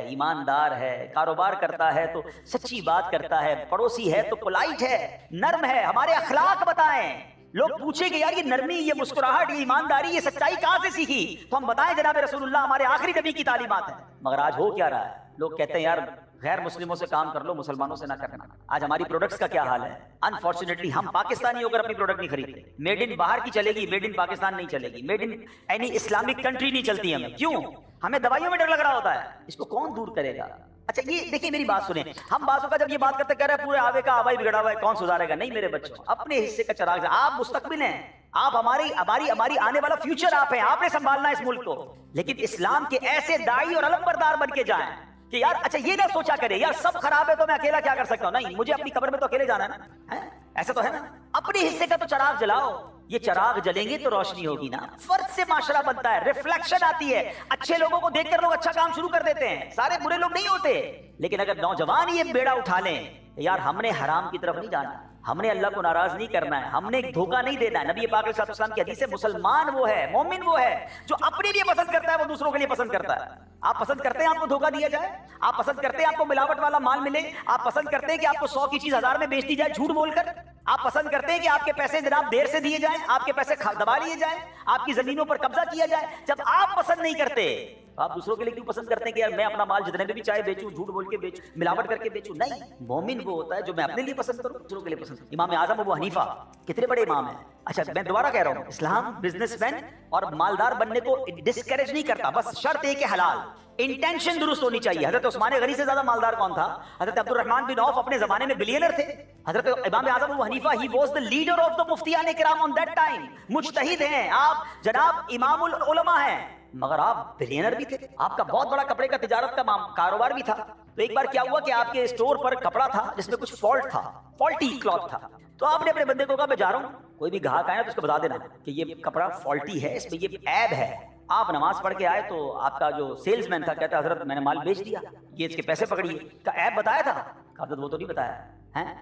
ایماندار ہے، کاروبار کرتا ہے تو سچی بات کرتا ہے، پڑوسی ہے تو پولائٹ ہے، نرم ہے. ہمارے اخلاق بتائیں. لوگ پوچھیں کہ یار یہ نرمی، یہ مسکراہٹ، یہ ایمانداری، یہ سچائی کہاں سے سیکھی؟ تو ہم بتائیں جناب رسول اللہ ہمارے آخری نبی کی تعلیمات ہیں. مگر آج ہو کیا رہا ہے؟ لوگ کہتے ہیں یار غیر مسلموں سے کام کر لو، مسلمانوں سے نہ کرنا. آج ہماری پروڈکٹس کا کیا حال ہے؟ انفارچونیٹلی ہم پاکستانی ہو کر اپنی پروڈکٹ نہیں خریدتے. میڈ ان باہر کی چلے گی، میڈ ان پاکستان نہیں چلے گی. Made in any Islamic country نہیں چلتی ہمیں. کیوں؟ ہمیں دوائیوں میں ڈر لگ رہا ہوتا ہے. اس کو کون دور کرے گا؟ اچھا یہ دیکھیں میری بات سنیں. ہم بعضوں کا جب یہ بات کرتے کہہ رہے ہیں پورے آبے کا آبائی بگڑا ہوا ہے، کون سدھارے گا؟ نہیں میرے بچوں، اپنے حصے کا چراغ. آپ مستقبل ہیں، آپ ہماری آنے والا فیوچر آپ ہیں، آپ نے سنبھالنا ہے اس ملک کو. لیکن اسلام کے ایسے داعی اور علم بردار بن کے جائیں کہ یار اچھا یہ نہ سوچا کرے یار سب خراب ہے تو میں اکیلا کیا کر سکتا ہوں. نہیں، مجھے اپنی قبر میں تو اکیلے جانا ہے نا. ایسا تو ہے نا. اپنے حصے کا تو چراغ جلاؤ. یہ چراغ جلیں گے تو روشنی ہوگی نا. فرد سے معاشرہ بنتا ہے، ریفلیکشن آتی ہے. اچھے لوگوں کو دیکھ کر لوگ اچھا کام شروع کر دیتے ہیں. سارے برے لوگ نہیں ہوتے. لیکن اگر نوجوان یہ بیڑا اٹھا لیں یار ہم نے حرام کی طرف نہیں جانا، ہم نے اللہ کو ناراض نہیں کرنا ہے، ہم نے دھوکہ نہیں دینا ہے. نبی پاک علیہ السلام کی حدیث ہے مسلمان وہ ہے، مومن وہ ہے جو اپنے لیے پسند کرتا ہے وہ دوسروں کے لیے پسند کرتا ہے. آپ پسند کرتے ہیں آپ کو دھوکہ دیا جائے؟ آپ پسند کرتے ہیں آپ کو ملاوٹ والا مال ملے؟ آپ پسند کرتے ہیں کہ آپ کو 100 کی چیز 1000 میں بیچ دی جائے جھوٹ بول کر؟ آپ پسند کرتے ہیں کہ آپ کے پیسے جناب دیر سے دیے جائیں، آپ کے پیسے دبا لیے جائیں، آپ کی زمینوں پر قبضہ کیا جائے؟ جب آپ پسند نہیں کرتے آپ دوسروں کے لیے کیوں پسند کرتے ہیں کہ یار میں اپنا مال جتنے میں بھی چاہے بیچوں، جھوٹ بول کے بیچوں، ملاوٹ کر کے بیچوں؟ نہیں، مومن وہ ہوتا ہے جو میں اپنے لیے پسند کروں، دوسروں کے لیے پسند کروں. امام اعظم ابو حنیفہ کتنے بڑے امام ہیں. اچھا میں دوبارہ کہہ رہا ہوں، اسلام بزنس مین اور مالدار بننے کو ڈسکریج نہیں کرتا، بس شرط ہے کہ حلال. انٹینشن درست ہونی چاہیے. حضرت عثمان غنی سے زیادہ مالدار کون تھا؟ حضرت عبد الرحمن بن عوف اپنے زمانے میں بلینر تھے. حضرت امام اعظم Abu Hanifa he was the leader of the مفتیان کرام آن دیٹ ٹائم. مجتہد ہیں آپ جناب، امام العلماء ہیں، مگر آپ بلینر بھی تھے. آپ کا بہت بڑا کپڑے کا تجارت کا کاروبار بھی تھا. تو ایک بار کیا ہوا کہ آپ کے اسٹور پر کپڑا تھا جس میں کچھ فالٹ تھا، فالٹی کلاتھ تھا. تو آپ نے اپنے بندے کو کہا میں جا رہا ہوں، کوئی بھی گاہک آئے نا تو اس کو بتا دینا کہ یہ کپڑا فالٹی ہے، اس میں یہ عیب ہے. آپ نماز پڑھ کے آئے تو آپ کا جو سیلز مین تھا کہتا حضرت میں نے مال بیچ دیا، یہ اس کے پیسے پکڑیے. کا عیب بتایا تھا؟ حضرت وہ تو نہیں بتایا ہے.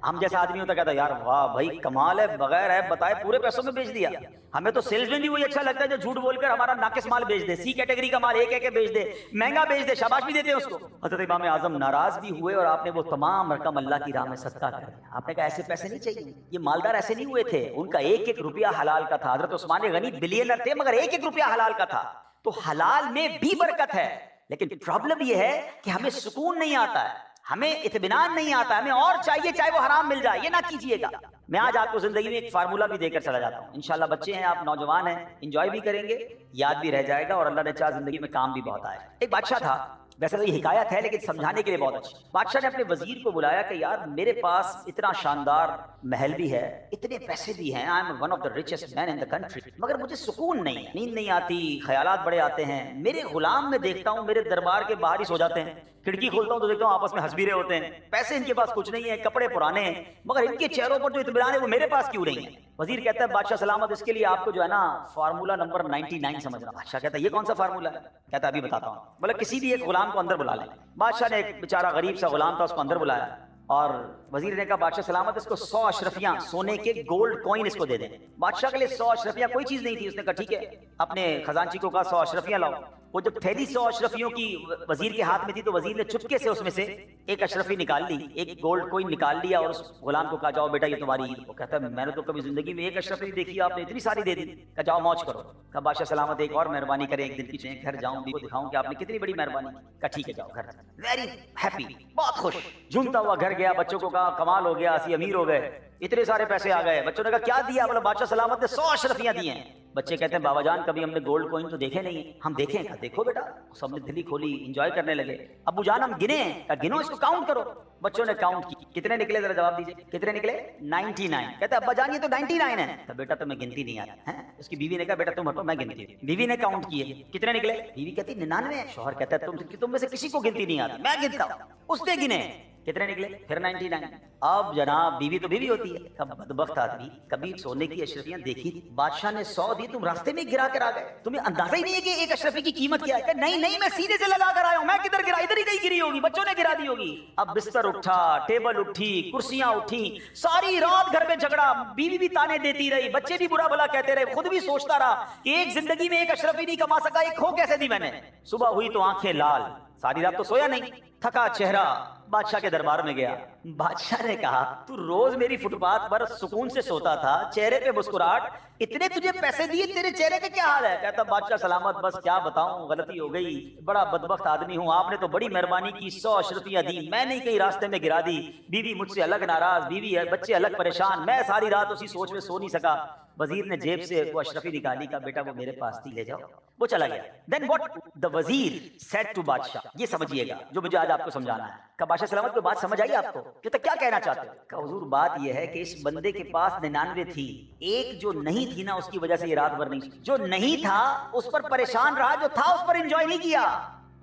ہم جیسا آدمی ہوتا کہتا یار واہ بھائی کمال ہے، بغیر عیب بتائے پورے پیسوں میں بیچ دیا. ہمیں تو سیلز مین بھی وہی اچھا لگتا ہے جو جھوٹ بول کر ہمارا ناقص مال بیچ دے، سی کیٹیگری کا مال ایک بیچ دے، مہنگا بیچ دے، شاباش بھی دیتے ہیں اس کو. حضرت امام اعظم ناراض بھی ہوئے اور آپ نے وہ تمام رقم اللہ کی راہ میں صدقہ کر دیا. آپ نے کہا ایسے پیسے نہیں چاہیے. یہ مالدار ایسے نہیں ہوئے تھے، ان کا ایک ایک روپیہ حلال کا تھا. حضرت عثمان غنی بلینر تھے مگر ایک ایک روپیہ حلال کا تھا. تو حلال میں بھی برکت ہے، لیکن پرابلم یہ ہے کہ ہمیں سکون نہیں آتا ہے، ہمیں اطمینان نہیں آتا، ہمیں اور چاہیے چاہے وہ حرام مل جائے. یہ نہ کیجیے گا. میں آج آپ کو زندگی میں ایک فارمولا بھی دے کر چلا جاتا ہوں. انشاءاللہ بچے ہیں آپ، نوجوان ہیں، انجوائے بھی کریں گے، یاد بھی رہ جائے گا اور اللہ نے چاہا زندگی میں کام بھی بہت آئے. ایک بادشاہ تھا، ویسے تو یہ حکایت ہے لیکن سمجھانے کے لیے بہت اچھی. بادشاہ نے اپنے وزیر کو بلایا کہ یار میرے پاس اتنا شاندار محل بھی ہے، اتنے پیسے بھی ہیں، I am one of the richest man in the country, مگر مجھے سکون نہیں ہے، نیند نہیں آتی، خیالات بڑے آتے ہیں. میرے غلام میں دیکھتا ہوں میرے دربار کے باہر ہی سو جاتے ہیں، کھڑکی کھولتا ہوں تو دیکھتا ہوں آپس میں ہنس بھی رہے ہوتے ہیں، پیسے ان کے پاس کچھ نہیں ہے، کپڑے پرانے ہیں، مگر ان کے چہروں پر جو اطمینان ہے وہ میرے پاس کیوں نہیں ہے. وزیر کہتا ہے بادشاہ سلامت، اس کے لیے آپ کو جو ہے نا فارمولا نمبر 99 سمجھنا. بادشاہ کہتا ہے یہ کون سا فارمولا ہے؟ کہتا ہے ابھی بتاتا ہوں. بولے کسی بھی ایک غلام کو اندر بلا لیں. بادشاہ نے ایک بیچارہ غریب سا غلام تھا اس کو اندر بلایا اور وزیر نے کہا بادشاہ سلامت اس کو 100 اشرفیاں سونے کے گولڈ کوئن اس کو دے دیں. بادشاہ کے لیے 100 اشرفیاں کوئی چیز نہیں تھی. اس نے کہا ٹھیک ہے، اپنے خزانچی کو کہا 100 اشرفیاں لاؤ. وہ جب تھیلی 100 اشرفیوں کی وزیر کے ہاتھ میں تھی تو وزیر نے چپکے سے اس میں سے ایک اشرفی نکال لی، ایک گولڈ کوئن نکال لیا اور اس غلام کو کہا جاؤ بیٹا یہ تمہاری عید. وہ کہتا ہے میں نے تو کبھی زندگی میں ایک اشرفی دیکھی، آپ نے اتنی ساری دے دی. کہا جاؤ موج کرو. کہا بادشاہ سلامت ایک اور مہربانی کریں، ایک دن پیچھے گھر جاؤں بھی دکھاؤں کہ آپ نے کتنی بڑی مہربانی. کہا ٹھیک ہے جاؤ گھر. ویری ہیپی، بہت خوش، جھومتا ہوا گھر گیا. بچوں کو کہا کمال ہو گیا، اسی امیر ہو گئے، اتنے سارے پیسے آ گئے. بچوں نے کہا کیا دیا؟ بولا بادشاہ سلامت نے 100 اشرفیاں دی ہیں. بچے کہتے ہیں بابا جان کبھی ہم نے گولڈ کوئن تو دیکھے نہیں. ہم دیکھیں. کہا دیکھو بیٹا. سب نے دلی کھولی، انجوائے کرنے لگے. ابو جان ہم گنے ہیں. کہا گنو اس کو کاؤنٹ کرو. بچوں نے کاؤنٹ کی. کتنے نکلے ذرا جواب دیجیے، کتنے نکلے؟ 99. کہتے ابا جان یہ تو 99 ہے. کہا بیٹا تمہیں گنتی نہیں آتی ہے. اس کی بیوی نے کہا بیٹا تم ہٹو میں گنتی ہوں. بیوی نے کاؤنٹ کیے، کتنے نکلے؟ بیوی کہتی 99 ہے. شوہر کہتا ہے تم میں سے کسی کو گنتی نہیں آتی، میں گنتا ہوں. اس نے گنے، کتنے نکلے؟ پھر 99. اب جناب بیوی تو بیوی ہوتی ہے. اب بدبخت آدمی کبھی سونے کی اشرفیاں دیکھی تھی؟ بادشاہ نے 100 دی، تم راستے میں گرا کر آ گئے، تمہیں اندازہ ہی نہیں ہے کہ ایک اشرفی کی قیمت کیا ہے. کہ نہیں نہیں میں سیدھے سے لگا کر آیا ہوں، میں کدھر گرا؟ ادھر ہی کہیں گری ہوگی، بچوں نے گرا دی ہوگی. اب بستر اٹھا، ٹیبل اٹھی، کرسیاں اٹھی، ساری رات گھر میں جھگڑا. بیوی بھی تانے دیتی رہی، بچے بھی برا بھلا کہتے رہے، خود بھی سوچتا رہا کہ ایک زندگی میں ایک اشرفی نہیں کما سکا، ایک کھو کیسے دی میں نے. صبح ہوئی تو آنکھیں لال، ساری رات تو سویا نہیں، تھکا چہرہ بادشاہ کے دربار میں گیا. بادشاہ نے کہا تو روز میری فٹ پاتھ پر سکون سے سوتا تھا، چہرے پہ مسکراہٹ، اتنے تجھے پیسے دیے، تیرے چہرے کا کیا حال ہے؟ کہتا بادشاہ سلامت، بس کیا بتاؤں، غلطی ہو گئی، بڑا بدبخت آدمی ہوں، آپ نے تو بڑی مہربانی کی، 100 اشرفیاں دی، میں نہیں کہیں راستے میں گرا دی، بیوی مجھ سے الگ ناراض، بیوی ہے، بچے الگ پریشان، میں ساری رات اسی سوچ میں سو نہیں سکا. وزیر نے جیب سے وہ اشرفی نکالی، کا بیٹا وہ میرے پاس تھی، لے جاؤ. وہ چلا گیا. دین واٹ دا وزیر سیڈ ٹو بادشاہ، یہ سمجھیے گا جو مجھے آج آپ کو سمجھانا ہے. کہ بادشاہ سلامت کو بات سمجھ آئی آپ کو؟ کہتا کیا کہنا چاہتے ہو؟ کہ حضور بات یہ ہے کہ اس بندے کے پاس 99 تھی، ایک جو نہیں تھی نا اس کی وجہ سے یہ رات بھر نہیں، جو نہیں تھا اس پر پریشان رہا، جو تھا اس پر انجوائے نہیں کیا.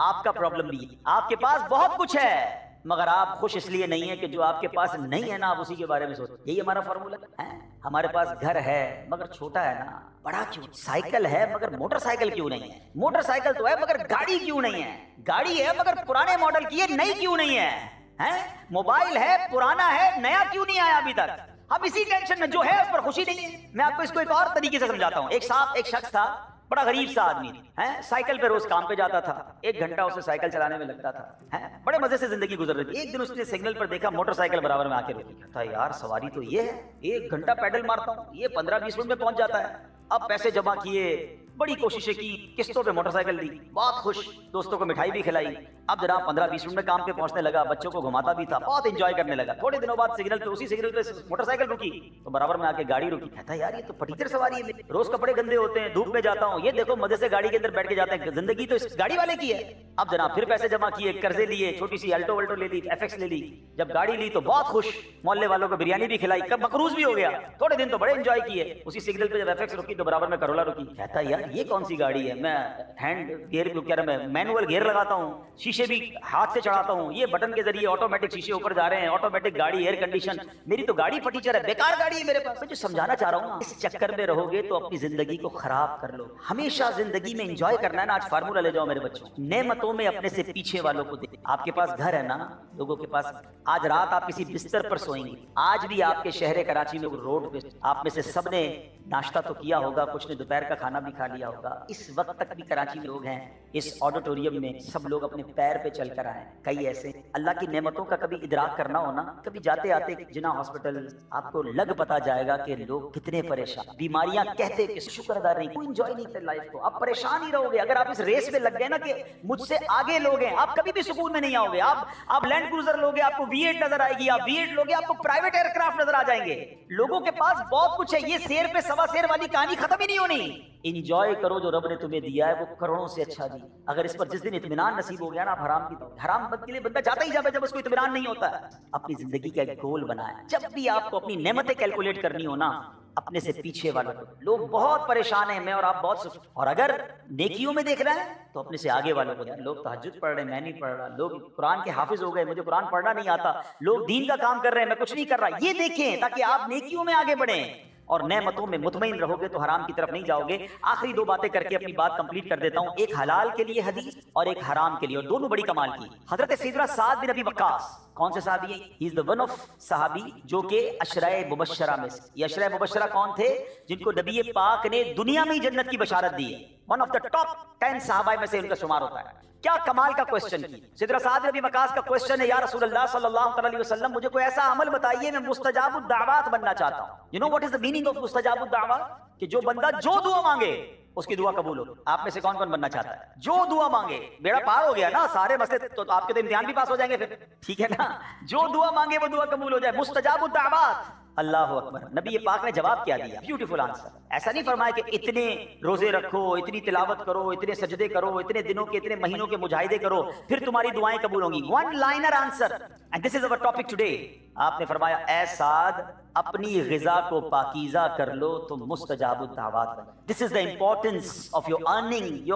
آپ کا پرابلم بھی ہے، آپ کے پاس بہت کچھ ہے مگر آپ خوش اس لیے نہیں ہے کہ جو آپ کے پاس نہیں ہے نا آپ اسی کے بارے میں سوچیں. یہی ہمارا فارمولا ہے. ہمارے پاس گھر ہے مگر چھوٹا ہے نا، بڑا کیوں؟ سائیکل ہے مگر موٹر سائیکل کیوں نہیں ہے؟ موٹر سائیکل تو ہے مگر گاڑی کیوں نہیں ہے؟ گاڑی ہے مگر پرانے ماڈل کی ہے، نئی کیوں نہیں ہے؟ موبائل ہے پرانا ہے، نیا کیوں نہیں آیا ابھی تک؟ ہم اسی ٹینشن میں، جو ہے اس پر خوشی نہیں ہے. میں آپ کو اس کو ایک اور طریقے سے سمجھاتا ہوں. ایک شخص تھا، بڑا غریب سا آدمی ہے، سائیکل پہ روز کام پہ جاتا تھا، 1 گھنٹہ اسے سائیکل چلانے میں لگتا تھا، بڑے مزے سے زندگی گزر رہی تھی. ایک دن اس نے سگنل پر دیکھا موٹر سائیکل برابر میں آ کے روکی. کہتا یار سواری تو یہ ہے، 1 گھنٹہ پیڈل مارتا ہوں، یہ 15-20 منٹ میں پہنچ جاتا ہے. اب پیسے جمع کیے، بڑی کوششیں کی، قسطوں پہ موٹر سائیکل لی، بہت خوش، دوستوں کو مٹھائی بھی کھلائی. اب جناب 15-20 منٹ میں کام پہ پہنچنے لگا، بچوں کو گھماتا بھی تھا، بہت انجوائے کرنے لگا. تھوڑے دنوں بعد سگنل پہ، اسی سگنل پہ موٹر سائیکل رکی تو برابر میں آ کے گاڑی رکی. کہتا یار یہ تو پٹیچر سواری ہے، روز کپڑے گندے ہوتے ہیں، دھوپ میں جاتا ہوں، یہ دیکھو مزے سے گاڑی کے اندر بیٹھ کے جاتے ہیں، زندگی تو اس گاڑی والے کی ہے. اب جناب پھر پیسے جمع کیے، قرضے لیے، چھوٹی سی الٹو ولٹو لے لی، FX لے لی. جب گاڑی لی تو بہت خوش، محلے والوں کو بریانی بھی کھلائی، کب مقروض بھی ہو گیا. تھوڑے دن تو بڑے انجوائے کیے. اسی سگنل پہ جب FX رکی تو برابر میں کرولا رکی. کہتا یار یہ کون سی گاڑی ہے، میں ہینڈ گیئر کیا رہا، میں مینول گیئر لگاتا ہوں، شیشے بھی ہاتھ سے چڑھاتا ہوں، یہ بٹن کے ذریعے آٹومیٹک شیشے اوپر جا رہے ہیں، آٹومیٹک گاڑی، ایئر کنڈیشن، میری تو گاڑی فٹیچر ہے، بیکار گاڑی ہے میرے پاس. میں جو سمجھانا چاہ رہا ہوں نا، اس چکر میں رہو گے تو اپنی زندگی کو خراب کر لو. ہمیشہ زندگی میں انجوائے کرنا ہے نا. آج فارمولا لے جاؤ میرے بچوں، نعمتوں میں اپنے سے پیچھے والوں کو دے. آپ کے پاس گھر ہے نا، لوگوں کے پاس آج رات آپ کسی بستر پر سوئیں گے. آج بھی آپ کے شہر کراچی میں روڈ پہ آپ میں سے سب نے ناشتہ تو کیا ہوگا، کچھ نے دوپہر کا کھانا بھی کھا لیا ہوگا. اس وقت تک بھی کراچی میں لوگ ہیں، اس آڈیٹوریم میں سب لوگ اپنے پیر پہ چل کر آئے. کئی ایسے اللہ کی نعمتوں کا کبھی ادراک کرنا ہونا، کبھی جاتے آتے جناح ہاسپٹل آپ کو لگ پتا جائے گا کہ لوگ کتنے پریشان، بیماریاں کہتے کہ شکر ادا نہیں، کوئی انجوائے نہیں کرتے لائف کو. آپ پریشان ہی رہو گے اگر آپ اس ریس میں لگ گئے نا کہ مجھ سے آگے لوگ ہیں، آپ کبھی بھی سکون میں نہیں آؤ گے. آپ لینڈ کروزر لوگے، آپ کو V8 نظر آئے گی، آپ V8 لوگے آپ کو پرائیویٹ ایئر کرافٹ نظر آ جائیں گے. لوگوں کے پاس بہت کچھ ہے، یہ سیر پہ سوا سیر والی کہانی ختم ہی نہیں ہونی. انجوائے کرو جو رب نے تمہیں دیا ہے، وہ کروڑوں سے اچھا دی. اگر اس پر جس دن اطمینان نصیب ہو گیا نا، حرام کی حرام بد کے لیے بندہ جاتا ہی جاتا ہے جب اس کو اطمینان نہیں ہوتا ہے. اپنی زندگی کا ایک گول بنایا، جب بھی آپ کو اپنی نعمتیں کیلکولیٹ کرنی ہو نا، اپنے سے پیچھے والوں کو. لوگ بہت پریشان ہیں، میں اور آپ بہت، اور اگر نیکیوں میں دیکھ رہے ہیں تو اپنے سے آگے والوں کو. لوگ تہجد پڑھ رہے ہیں، میں نہیں پڑھ رہا. لوگ قرآن کے حافظ ہو گئے، مجھے قرآن پڑھنا نہیں آتا. لوگ دین کا کام کر رہے ہیں، میں کچھ نہیں کر رہا. یہ دیکھیں تاکہ آپ نیکیوں میں آگے بڑھیں اور نعمتوں میں مطمئن رہو گے تو حرام کی طرف نہیں جاؤ گے. آخری 2 باتیں کر کے اپنی بات کمپلیٹ کر دیتا ہوں. ایک حلال کے لیے حدیث اور ایک حرام کے لیے، اور دونوں بڑی کمال کی. حضرت سیدنا سعد بن ابی وقاص، کون سے صحابی ہیں؟ ہی از دی ون آف صحابی جو کہ عشرۂ مبشرہ میں سے. یہ عشرۂ مبشرہ کون تھے؟ جن کو نبی پاک نے دنیا میں ہی جنت کی بشارت دی ہے. ون آف دا ٹاپ 10 صحابہ میں سے ان کا شمار ہوتا ہے. کیا کمال کا کوسچن کی. سیدنا سعد بن ابی وقاص کا کوسچن ہے، یا رسول اللہ صلی اللہ علیہ وسلم، مجھے کوئی ایسا عمل بتائیے، میں مستجاب الدعوات بننا چاہتا ہوں. You know what is the meaning of مستجاب الدعوات؟ کہ جو بندہ جو دعا مانگے اس کی دعا قبول ہو. آپ میں سے کون کون بننا چاہتا ہے جو دعا مانگے؟ بیڑا پار ہو گیا نا، سارے مسئلے تو آپ کے تو امتحان بھی پاس ہو جائیں گے پھر، ٹھیک ہے نا. جو دعا مانگے وہ دعا قبول ہو جائے. مستجاب الدعوات. اللہ اکبر. نبی پاک نے جواب کیا دیا؟ Beautiful answer. ایسا نہیں فرمایا کہ اتنے روزے رکھو، اتنی تلاوت کرو، اتنے سجدے کرو، اتنے دنوں کے اتنے مہینوں کے مجاہدے کرو پھر تمہاری دعائیں قبول ہوں گی. One liner answer, and this is our topic today. آپ نے فرمایا اے سعد، اپنی غذا کو پاکیزہ کر لو تو مستجاب الدعوات بن. This is the importance of your earning,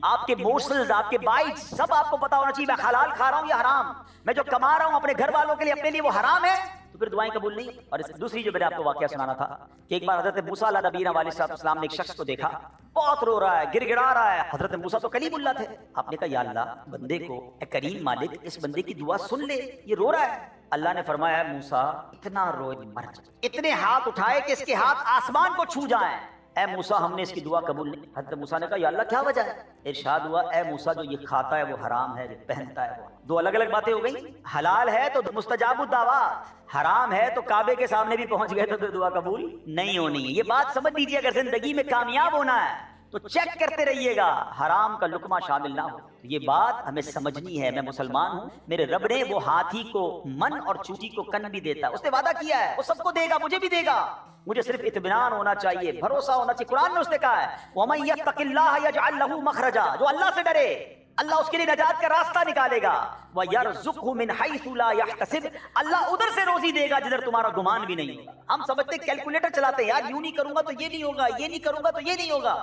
آپ کے مورسلز، آپ کے بائٹس، سب آپ کو پتا ہونا چاہیے. میں حلال کھا رہا ہوں یا حرام؟ میں جو کما رہا ہوں اپنے گھر والوں کے لیے، اپنے لیے، وہ حرام ہے تو پھر دعائیں قبول نہیں. اور دوسری جو میں نے آپ کو واقعہ سنانا تھا کہ ایک بار حضرت موسیٰ علیہ نبینا علیہ السلام نے ایک شخص کو دیکھا، بہت رو رہا ہے، گر گڑا رہا ہے. حضرت موسیٰ تو کلیم اللہ تھے. آپ نے کہا یا اللہ، بندے کو اے کریم مالک، اس بندے کی دعا سن لے، یہ رو رہا ہے. اللہ نے فرمایا موسیٰ اتنا رو مر جائے، اتنے ہاتھ اٹھائے کہ اس کے ہاتھ آسمان کو چھو جائیں. اے موسیٰ ہم نے اس کی دعا قبول نہیں. حضرت موسیٰ نے کہا یا اللہ کیا وجہ ہے؟ ارشاد ہوا اے موسیٰ جو یہ کھاتا ہے وہ حرام ہے، جو پہنتا ہے وہ. دو الگ الگ باتیں ہو گئی. حلال ہے تو مستجاب الدعوات، حرام ہے تو کعبے کے سامنے بھی پہنچ گئے تو دعا قبول نہیں ہونی ہے. یہ بات سمجھ لیجیے، اگر زندگی میں کامیاب ہونا ہے تو چیک کرتے رہیے گا حرام کا لقمہ شامل نہ ہو. یہ بات ہمیں سمجھنی ہے. میں مسلمان ہوں، میرے رب نے وہ ہاتھی کو من اور چوٹی کو کن بھی دیتا ہے. اس نے وعدہ کیا ہے وہ سب کو دے گا، مجھے بھی دے گا. مجھے صرف اطمینان ہونا چاہیے، بھروسہ ہونا چاہیے. قرآن میں اس نے کہا ہے وَمَن يَتَّقِ اللَّهَ يَجْعَل لَّهُ مَخْرَجًا، جو اللہ سے ڈرے اللہ اس کے لیے نجات کا راستہ نکالے گا. وَيَرْزُقْهُ مِنْ حَيْثُ لَا يَحْتَسِبُ، اللہ ادھر سے روزی دے گا جدھر تمہارا گمان بھی نہیں ہوگا. ہم سمجھتے کیلکولیٹر چلاتے ہیں، یار یوں نہیں کروں گا تو یہ نہیں ہوگا، یہ نہیں کروں گا تو یہ نہیں ہوگا.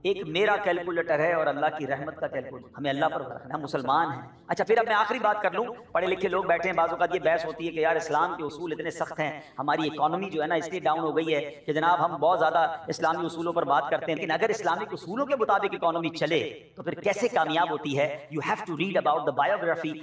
ایک میرا کیلکولیٹر ہے اور اللہ کی رحمت کا کیلکولیٹر. ہمیں اللہ پر رکھنا، ہم مسلمان ہیں. اچھا پھر اب میں آخری بات کر لوں. پڑھے لکھے لوگ بیٹھے ہیں، بعض اوقات یہ بحث ہوتی ہے کہ یار اسلام کے اصول اتنے سخت ہیں، ہماری اکانومی جو ہے نا اس لیے ڈاؤن ہو گئی ہے کہ جناب ہم بہت زیادہ اسلامی اصولوں پر بات کرتے ہیں. لیکن اگر اسلامک اصولوں کے مطابق اکانومی چلے تو پھر کیسے کامیاب ہوتی ہے؟ You have to read about the biography